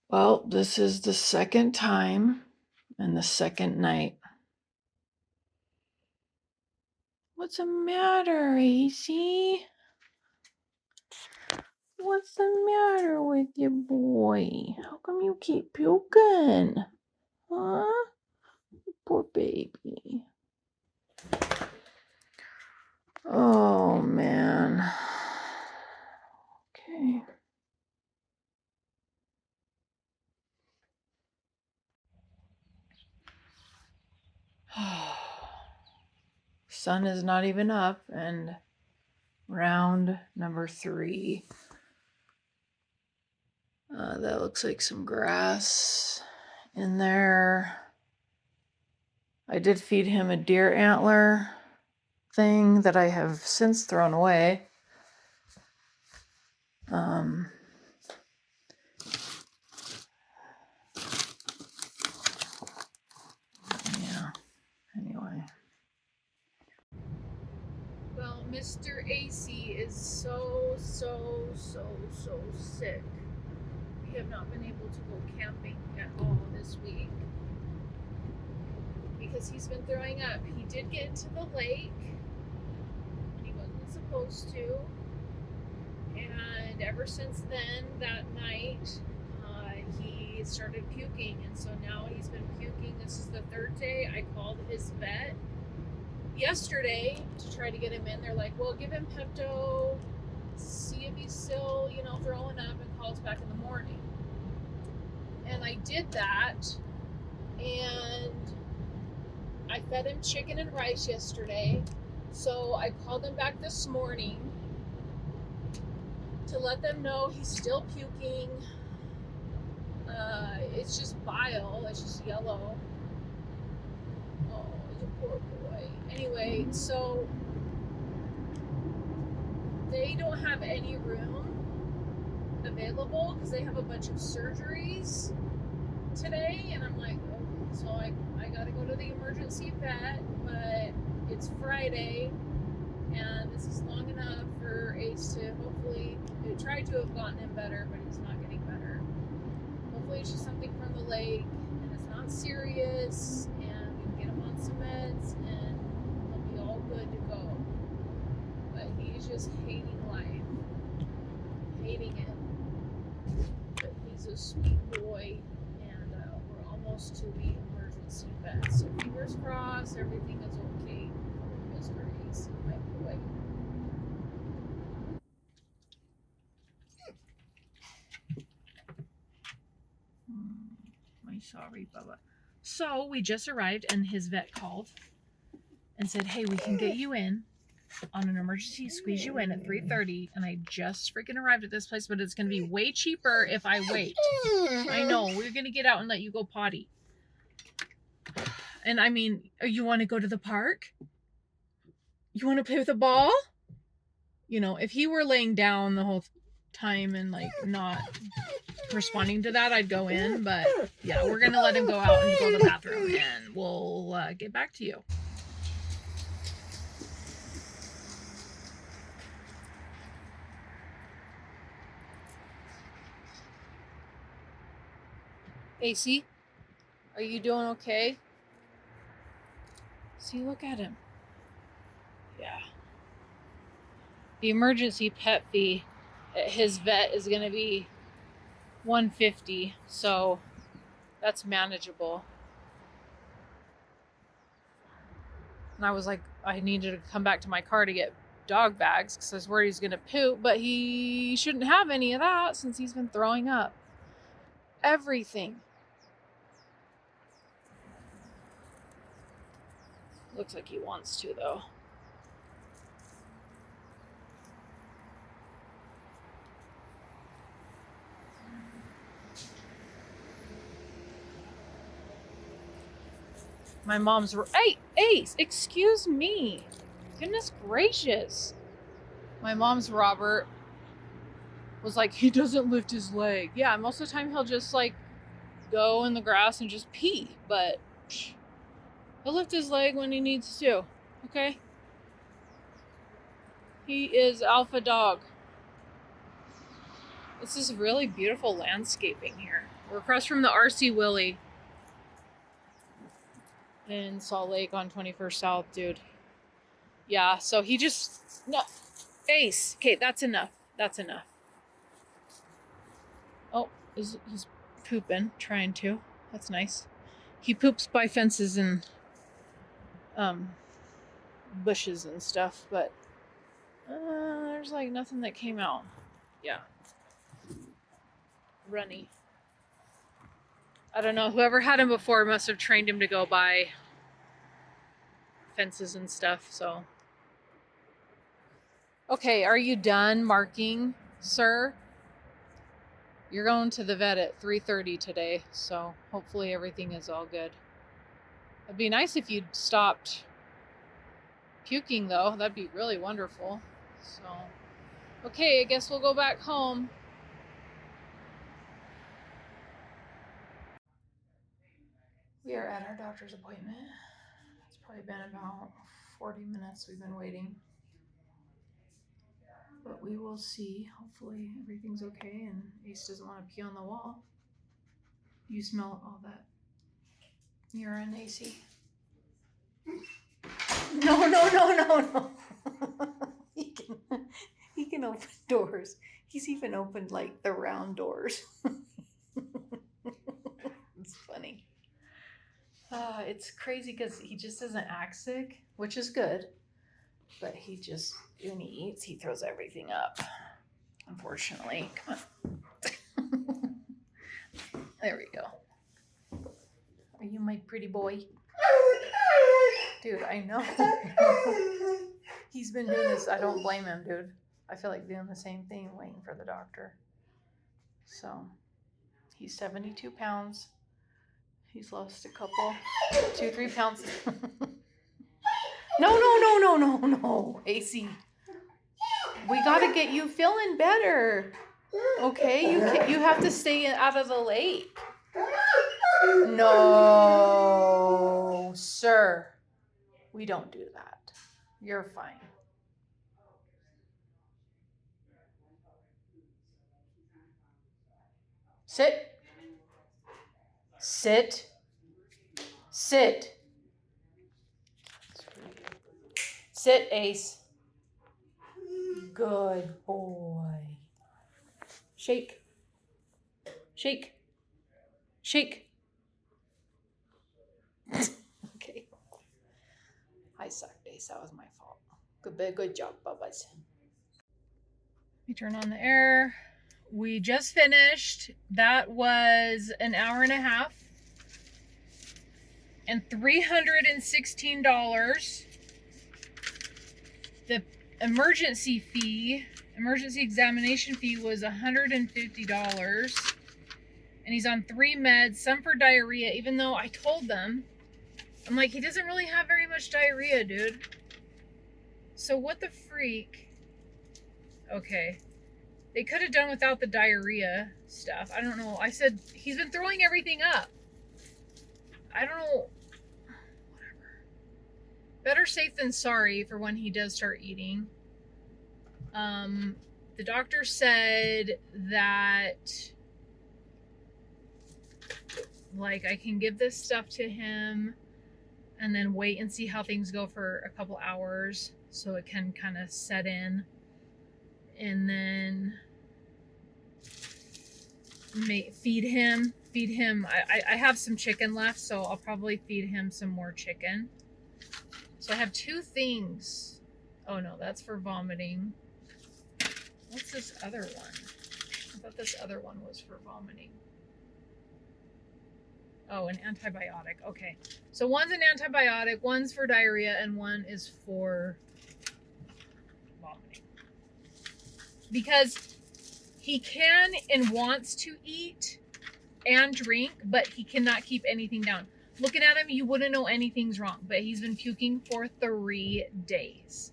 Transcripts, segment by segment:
Well, this is the second time and the second night. What's the matter, AC? What's the matter with you, boy? How come you keep puking? Huh? Poor baby. Oh, man. Okay. Sun is not even up, and round number 3. That looks like some grass in there. I did feed him a deer antler thing that I have since thrown away. Yeah, anyway. Well, Mr. AC is so sick. We have not been able to go camping at all this week because he's been throwing up. He did get into the lake when he wasn't supposed to, and ever since then, that night, he started puking, and so now he's been puking. This is the third day. I called his vet yesterday to try to get him in. They're like, well, give him Pepto, see if he's still, throwing up, and call us back in the morning. And I did that, and I fed him chicken and rice yesterday. So I called him back this morning to let them know he's still puking. It's just bile. It's just yellow. Oh, he's a poor boy. Anyway, so they don't have any room available because they have a bunch of surgeries today, and I'm like, oh, so I gotta go to the emergency vet, but it's Friday, and this is long enough for Ace to hopefully, it tried to have gotten him better, but he's not getting better. Hopefully it's just something from the lake, and it's not serious, and we can get him on some meds, and he'll be all good to go. But he's just hating life, hating it. But he's a sweet boy, and we're almost to the emergency vet. So fingers crossed, everything is okay for Mr. AC, my boy. My sorry, Bubba. So we just arrived, and his vet called and said, hey, we can get you in on an emergency, squeeze you in at 3:30, and I just freaking arrived at this place, but it's going to be way cheaper if I wait. I know, we're going to get out and let you go potty. And I mean, you want to go to the park? You want to play with a ball? If he were laying down the whole time and like not responding to that, I'd go in, but yeah, we're going to let him go out and go to the bathroom, and we'll get back to you. AC, are you doing okay? See, look at him. Yeah. The emergency pet fee at his vet is going to be $150, so that's manageable. And I was like, I needed to come back to my car to get dog bags because I was worried he's going to poop, but he shouldn't have any of that since he's been throwing up everything. Looks like he wants to, though. My mom's, hey, Ace, excuse me. Goodness gracious. My mom's Robert was like, he doesn't lift his leg. Yeah, most of the time he'll just like go in the grass and just pee, but he'll lift his leg when he needs to, okay? He is alpha dog. This is really beautiful landscaping here. We're across from the RC Willie in Salt Lake on 21st South, dude. Yeah, so he just no Ace. Okay, that's enough. That's enough. Oh, he's pooping, trying to. That's nice. He poops by fences and bushes and stuff, but there's like nothing that came out. Yeah. Runny. I don't know. Whoever had him before must have trained him to go by fences and stuff, so. Okay, are you done marking, sir? You're going to the vet at 3:30 today, so hopefully everything is all good. It'd be nice if you'd stopped puking, though. That'd be really wonderful. So, okay, I guess we'll go back home. We are at our doctor's appointment. It's probably been about 40 minutes we've been waiting. But we will see. Hopefully everything's okay and Ace doesn't want to pee on the wall. You smell all that urine, AC? No. He can open doors. He's even opened like the round doors. It's funny. It's crazy because he just doesn't act sick, which is good. But he just, when he eats, he throws everything up. Unfortunately. Come on. There we go. Are you my pretty boy? Dude, I know. He's been doing this. I don't blame him, dude. I feel like doing the same thing, waiting for the doctor. So, he's 72 pounds. He's lost a couple, 2-3 pounds. No, AC. We gotta get you feeling better. Okay, you have to stay out of the lake. No, sir. We don't do that. You're fine. Sit. Sit. Sit. Sit, Ace. Good boy. Shake. Shake. Shake. Okay. I sucked, Ace. That was my fault. Good job, Bubba's. We turn on the air. We just finished. That was an hour and a half. And $316. The emergency examination fee was $150. And he's on 3 meds, some for diarrhea, even though I told them, I'm like, he doesn't really have very much diarrhea, dude. So what the freak? Okay. They could have done without the diarrhea stuff. I don't know. I said, he's been throwing everything up. I don't know. Whatever. Better safe than sorry for when he does start eating. The doctor said that, like, I can give this stuff to him and then wait and see how things go for a couple hours so it can kind of set in. And then feed him. I have some chicken left, so I'll probably feed him some more chicken. So I have 2 things. Oh no, that's for vomiting. What's this other one? I thought this other one was for vomiting. Oh, an antibiotic. Okay. So one's an antibiotic, one's for diarrhea, and one is for vomiting. Because he can and wants to eat and drink, but he cannot keep anything down. Looking at him, you wouldn't know anything's wrong, but he's been puking for 3 days.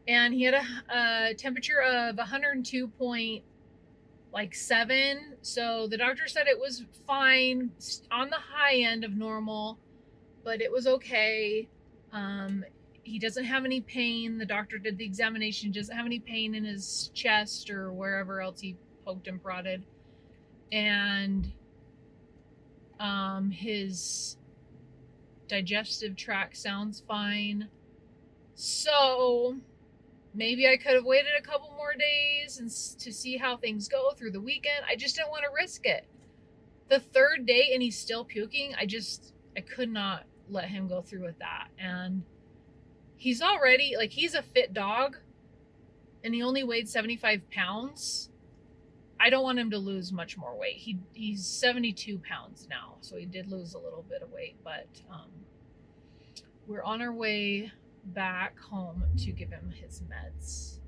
And he had a temperature of 102.7. So the doctor said it was fine, on the high end of normal, but it was okay. He doesn't have any pain. The doctor did the examination, doesn't have any pain in his chest or wherever else he poked and prodded, and his digestive tract sounds fine. So maybe I could have waited a couple more days and to see how things go through the weekend. I just didn't want to risk it. The third day and he's still puking. I could not let him go through with that. And he's already, like, he's a fit dog and he only weighed 75 pounds. I don't want him to lose much more weight. He's 72 pounds now, so he did lose a little bit of weight, but we're on our way back home to give him his meds.